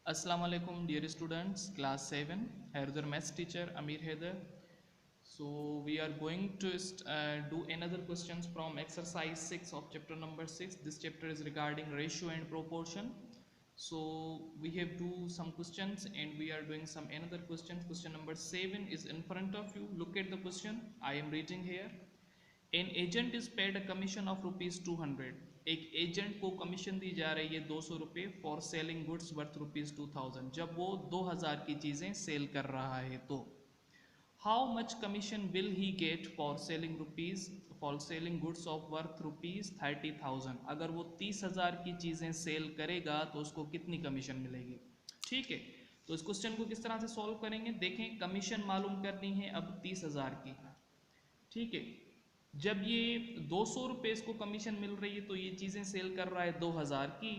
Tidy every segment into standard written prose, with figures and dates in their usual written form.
Assalamu alaikum dear students, class 7, here is your maths teacher Amir Haider. So we are going to do another questions from exercise 6 of chapter number 6. This chapter is regarding ratio and proportion. So we have do some questions and we are doing some another questions. Question number 7 is in front of you. Look at the question. I am reading here. An agent is paid a commission of ₹200। एक agent को commission दी जा रही है 200 रुपये for selling goods worth ₹2000 जब वो 2000 की चीज़ें सेल कर रहा है। तो how much commission will he get for selling goods of worth ₹30,000। अगर वो 30,000 की चीज़ें सेल करेगा तो उसको कितनी कमीशन मिलेगी। ठीक है, तो इस क्वेश्चन को किस तरह से सॉल्व करेंगे, देखें। कमीशन मालूम करनी है अब 30,000 की। ठीक है, जब ये 200 रुपये इसको कमीशन मिल रही है तो ये चीज़ें सेल कर रहा है 2000 की।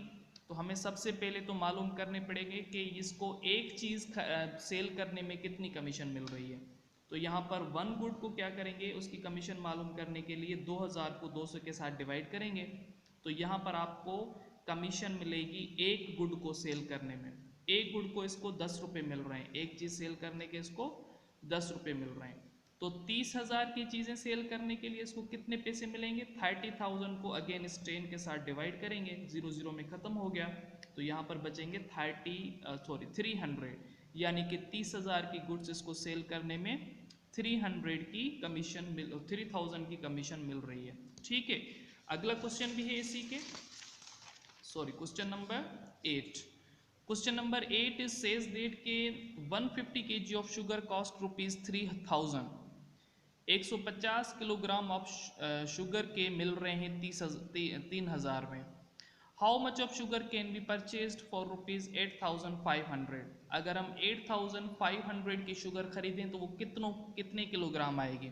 तो हमें सबसे पहले तो मालूम करने पड़ेंगे कि इसको एक चीज़ सेल करने में कितनी कमीशन मिल रही है। तो यहाँ पर वन गुड को क्या करेंगे, उसकी कमीशन मालूम करने के लिए 2000 को 200 के साथ डिवाइड करेंगे। तो यहाँ पर आपको कमीशन मिलेगी एक गुड को सेल करने में। एक गुड को इसको 10 रुपये मिल रहे हैं, एक चीज़ सेल करने के इसको 10 रुपये मिल रहे हैं। तो 30,000 की चीज़ें सेल करने के लिए इसको कितने पैसे मिलेंगे, 30,000 को अगेन इस 10 के साथ डिवाइड करेंगे, 0 0 में ख़त्म हो गया। तो यहाँ पर बचेंगे 300, यानी कि 30,000 की गुड्स इसको सेल करने में 300 की कमीशन 3000 की कमीशन मिल रही है। ठीक है, अगला क्वेश्चन भी है इसी के, question number 8। Question number 8 is says that के 150 kg of sugar cost ₹3000। 150 kilogram of sugar के मिल रहे हैं 3,000 में। How much of sugar can be purchased for ₹8,500। अगर हम 8,500 की शुगर खरीदें तो वो कितने किलोग्राम आएगी।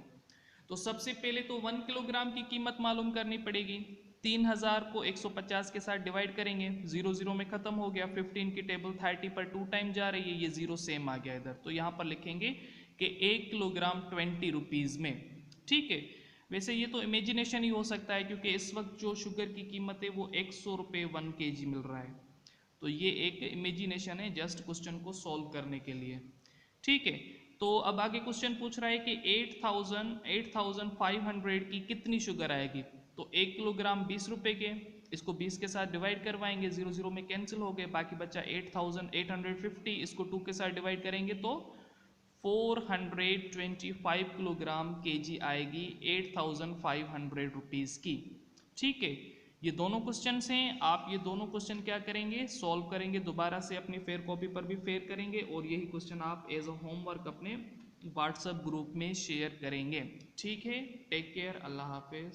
तो सबसे पहले तो 1 किलोग्राम की कीमत मालूम करनी पड़ेगी। 3,000 को 150 के साथ डिवाइड करेंगे, 0 0 में ख़त्म हो गया। 15 की टेबल 30 पर 2 टाइम जा रही है, ये 0 सेम आ गया इधर। तो यहाँ पर लिखेंगे कि 1 किलोग्राम 20 रुपीज़ में। ठीक है, वैसे ये तो इमेजिनेशन ही हो सकता है क्योंकि इस वक्त जो शुगर की कीमत है वो 100 रुपये 1 kg मिल रहा है। तो ये एक इमेजिनेशन है जस्ट क्वेश्चन को सॉल्व करने के लिए। ठीक है, तो अब आगे क्वेश्चन पूछ रहा है कि 8,500 की कितनी शुगर आएगी। तो 1 किलोग्राम 20 रुपये के, इसको 20 के साथ डिवाइड करवाएंगे, 0 0 में कैंसिल हो गए, बाकी बचा 8,850। इसको 2 के साथ डिवाइड करेंगे तो 425 किलोग्राम kg आएगी 8,500 रुपीज़ की। ठीक है, ये दोनों क्वेश्चन हैं। आप ये दोनों क्वेश्चन क्या करेंगे, सॉल्व करेंगे, दोबारा से अपनी फेयर कॉपी पर भी फेयर करेंगे और यही क्वेश्चन आप एज अ होमवर्क अपने व्हाट्सएप ग्रुप में शेयर करेंगे। ठीक है, टेक केयर, अल्लाह हाफिज।